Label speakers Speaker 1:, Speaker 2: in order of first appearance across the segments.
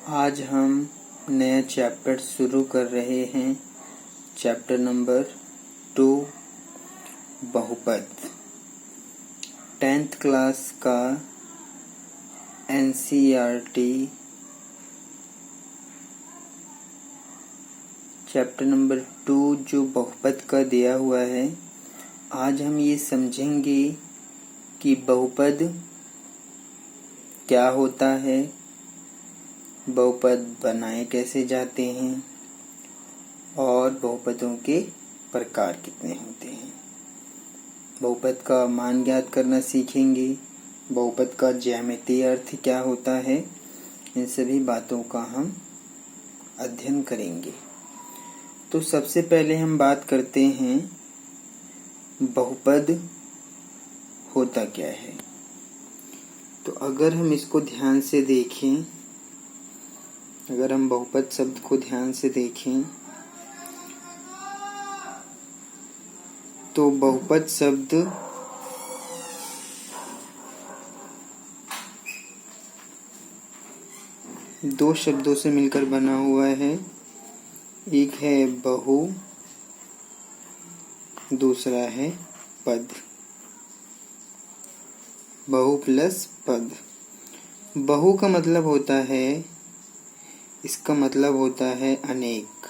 Speaker 1: आज हम नया चैप्टर शुरू कर रहे हैं। चैप्टर नंबर 2 बहुपद। 10th क्लास का NCERT चैप्टर नंबर 2 जो बहुपद का दिया हुआ है। आज हम ये समझेंगे कि बहुपद क्या होता है, बहुपद बनाए कैसे जाते हैं और बहुपदों के प्रकार कितने होते हैं। बहुपद का मान ज्ञात करना सीखेंगे। बहुपद का ज्यामितीय अर्थ क्या होता है, इन सभी बातों का हम अध्ययन करेंगे। तो सबसे पहले हम बात करते हैं बहुपद होता क्या है। तो अगर हम इसको ध्यान से देखें, अगर हम बहुपद शब्द को ध्यान से देखें तो बहुपद शब्द दो शब्दों से मिलकर बना हुआ है। एक है बहु, दूसरा है पद। बहु प्लस पद। बहु का मतलब होता है, इसका मतलब होता है अनेक,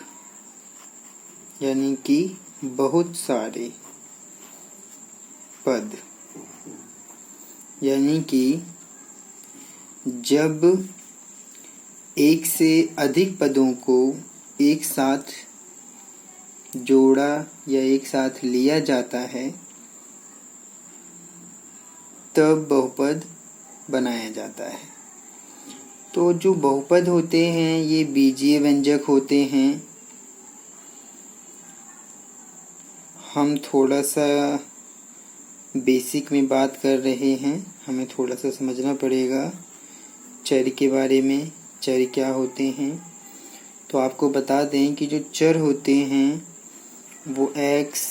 Speaker 1: यानी कि बहुत सारे। पद यानी कि जब एक से अधिक पदों को एक साथ जोड़ा या एक साथ लिया जाता है तब बहुपद बनाया जाता है। तो जो बहुपद होते हैं ये बीजीय व्यंजक होते हैं। हम थोड़ा सा बेसिक में बात कर रहे हैं, हमें थोड़ा सा समझना पड़ेगा चर के बारे में। चर क्या होते हैं, तो आपको बता दें कि जो चर होते हैं वो x,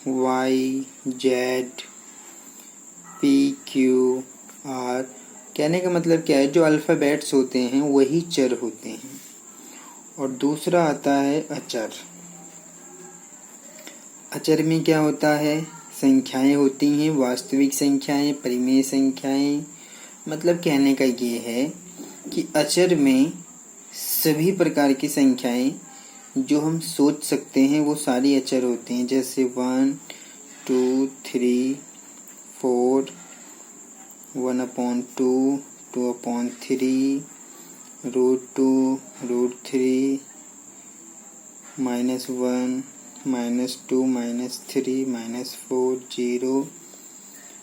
Speaker 1: y, z, p, q, r, कहने का मतलब क्या है, जो अल्फ़ाबेट्स होते हैं वही चर होते हैं। और दूसरा आता है अचर। अचर में क्या होता है, संख्याएं होती हैं, वास्तविक संख्याएं, परिमेय संख्याएं। मतलब कहने का ये है कि अचर में सभी प्रकार की संख्याएं जो हम सोच सकते हैं वो सारी अचर होती हैं। जैसे 1, 2, 3, 4, 1/2, 2/3, √2, √3, -1, -2, -3, -4, 0।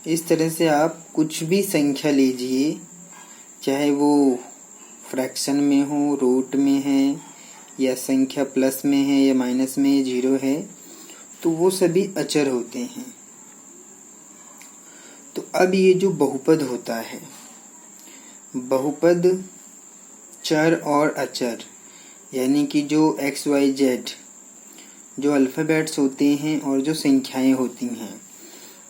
Speaker 1: इस तरह से आप कुछ भी संख्या लीजिए, चाहे वो फ्रैक्शन में हो, रूट में है, या संख्या प्लस में है या माइनस में 0 है, तो वो सभी अचर होते हैं। तो अब ये जो बहुपद होता है, बहुपद चर और अचर यानी कि जो x, y, z जो अल्फ़ाबेट्स होते हैं और जो संख्याएं होती हैं,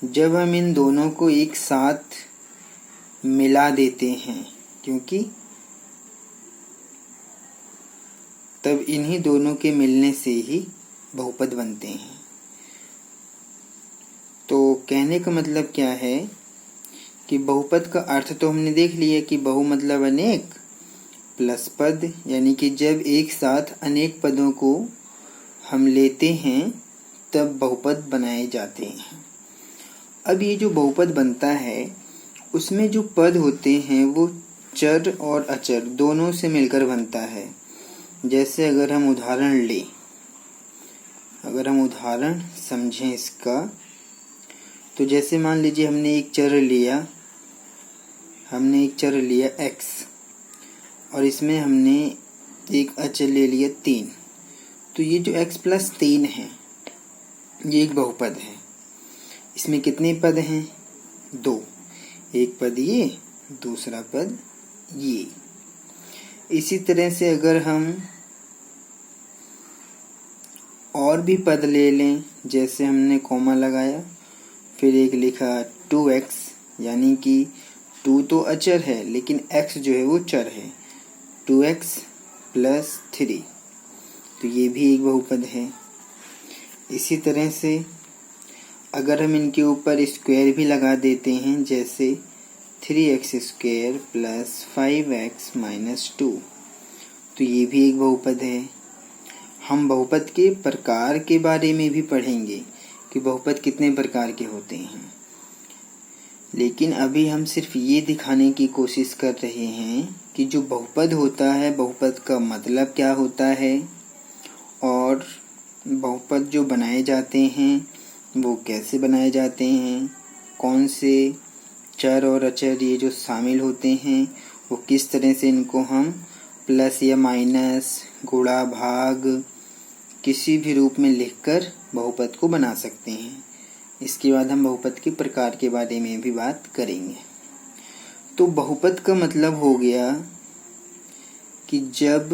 Speaker 1: जब हम इन दोनों को एक साथ मिला देते हैं, क्योंकि तब इन्हीं दोनों के मिलने से ही बहुपद बनते हैं। तो कहने का मतलब क्या है कि बहुपद का अर्थ तो हमने देख लिया कि बहु मतलब अनेक, प्लस पद यानी कि जब एक साथ अनेक पदों को हम लेते हैं तब बहुपद बनाए जाते हैं। अब ये जो बहुपद बनता है उसमें जो पद होते हैं वो चर और अचर दोनों से मिलकर बनता है। जैसे अगर हम उदाहरण लें, अगर हम उदाहरण समझें इसका, तो जैसे मान लीजिए हमने एक चर लिया x और इसमें हमने एक अचर ले लिया 3। तो ये जो x + 3 है ये एक बहुपद है। इसमें कितने पद हैं, 2। एक पद ये, दूसरा पद ये। इसी तरह से अगर हम और भी पद ले लें, जैसे हमने कॉमा लगाया, फिर एक लिखा 2x, यानी कि 2 तो अचर है लेकिन x जो है वो चर है। 2x प्लस 3, तो ये भी एक बहुपद है। इसी तरह से अगर हम इनके ऊपर स्क्वायर भी लगा देते हैं, जैसे 3x² प्लस 5x माइनस 2, तो ये भी एक बहुपद है। हम बहुपद के प्रकार के बारे में भी पढ़ेंगे कि बहुपद कितने प्रकार के होते हैं, लेकिन अभी हम सिर्फ ये दिखाने की कोशिश कर रहे हैं कि जो बहुपद होता है, बहुपद का मतलब क्या होता है, और बहुपद जो बनाए जाते हैं वो कैसे बनाए जाते हैं, कौन से चर और अचर ये जो शामिल होते हैं, वो किस तरह से इनको हम प्लस या माइनस, गुणा, भाग किसी भी रूप में लिखकर बहुपद को बना सकते हैं। इसके बाद हम बहुपद के प्रकार के बारे में भी बात करेंगे। तो बहुपद का मतलब हो गया कि जब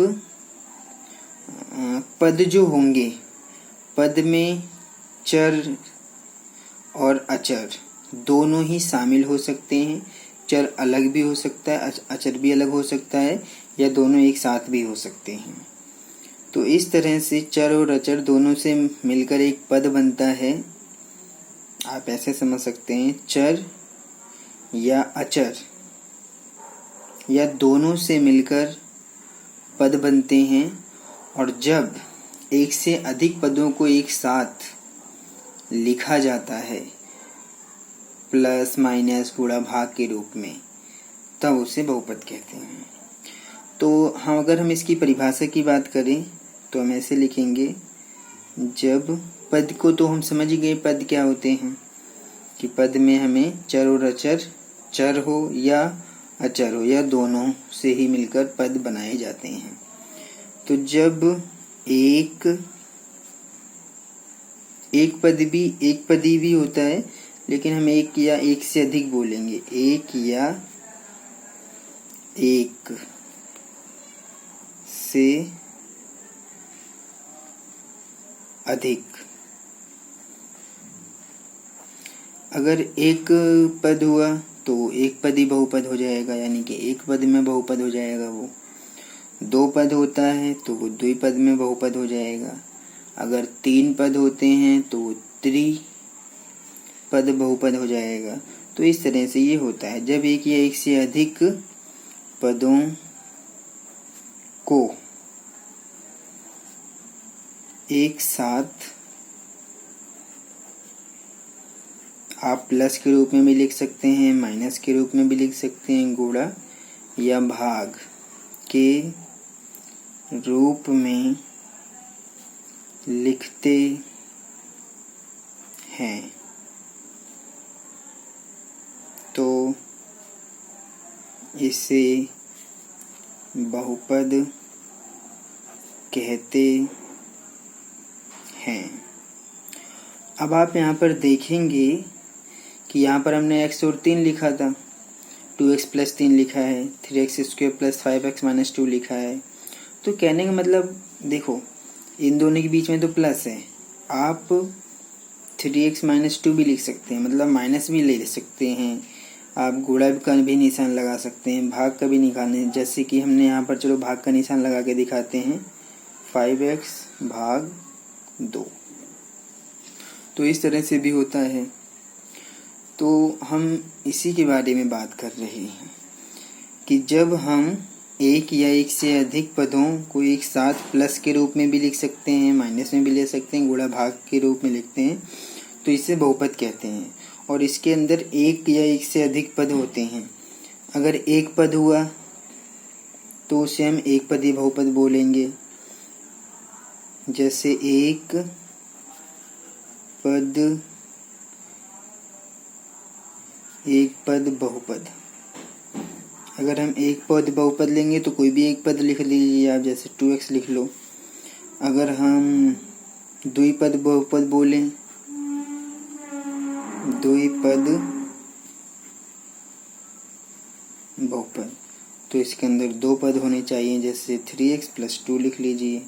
Speaker 1: पद जो होंगे, पद में चर और अचर दोनों ही शामिल हो सकते हैं। चर अलग भी हो सकता है, अचर भी अलग हो सकता है, या दोनों एक साथ भी हो सकते हैं। तो इस तरह से चर और अचर दोनों से मिलकर एक पद बनता है। आप ऐसे समझ सकते हैं, चर या अचर या दोनों से मिलकर पद बनते हैं, और जब एक से अधिक पदों को एक साथ लिखा जाता है प्लस माइनस गुणा भाग के रूप में, तब उसे बहुपद कहते हैं। तो अगर हम इसकी परिभाषा की बात करें तो हम ऐसे लिखेंगे, जब पद को तो हम समझ गए पद क्या होते हैं, कि पद में हमें चर और अचर, चर हो या अचर हो या दोनों से ही मिलकर पद बनाए जाते हैं। तो जब एक पदी भी होता है, लेकिन हम एक या एक से अधिक बोलेंगे, एक या एक से अधिक। अगर एक पद हुआ तो एक पदी बहुपद हो जाएगा, यानी कि एक पद में बहुपद हो जाएगा वो। दो पद होता है तो वो द्विपद में बहुपद हो जाएगा। अगर तीन पद होते हैं तो वो त्रिपद बहुपद हो जाएगा। तो इस तरह से ये होता है, जब एक या एक से अधिक पदों को एक साथ आप प्लस के रूप में भी लिख सकते हैं, माइनस के रूप में भी लिख सकते हैं, गुणा या भाग के रूप में लिखते हैं, तो इसे बहुपद कहते हैं। अब आप यहाँ पर देखेंगे कि यहाँ पर हमने x और 3 लिखा था, 2x प्लस 3 लिखा है, 3x² प्लस 5x माइनस 2 लिखा है। तो कहने का मतलब देखो, इन दोनों के बीच में तो प्लस है, आप 3x माइनस 2 भी लिख सकते हैं, मतलब माइनस भी ले सकते हैं। आप गुणा का भी निशान लगा सकते हैं, भाग का भी निकालने, जैसे कि हमने यहाँ पर चलो भाग का निशान लगा के दिखाते हैं, 5x भाग 2। तो इस तरह से भी होता है। तो हम इसी के बारे में बात कर रहे हैं कि जब हम एक या एक से अधिक पदों को एक साथ प्लस के रूप में भी लिख सकते हैं, माइनस में भी ले सकते हैं, गुणा भाग के रूप में लिखते हैं, तो इसे बहुपद कहते हैं। और इसके अंदर एक या एक से अधिक पद होते हैं। अगर एक पद हुआ तो उसे हम एक पदी बहुपद बोलेंगे, जैसे एक पद बहुपद। अगर हम एक पद बहुपद लेंगे तो कोई भी एक पद लिख लीजिए आप, जैसे 2x लिख लो। अगर हम द्विपद बहुपद बोलें, द्विपद बहुपद, तो इसके अंदर दो पद होने चाहिए, जैसे 3x प्लस 2 लिख लीजिए।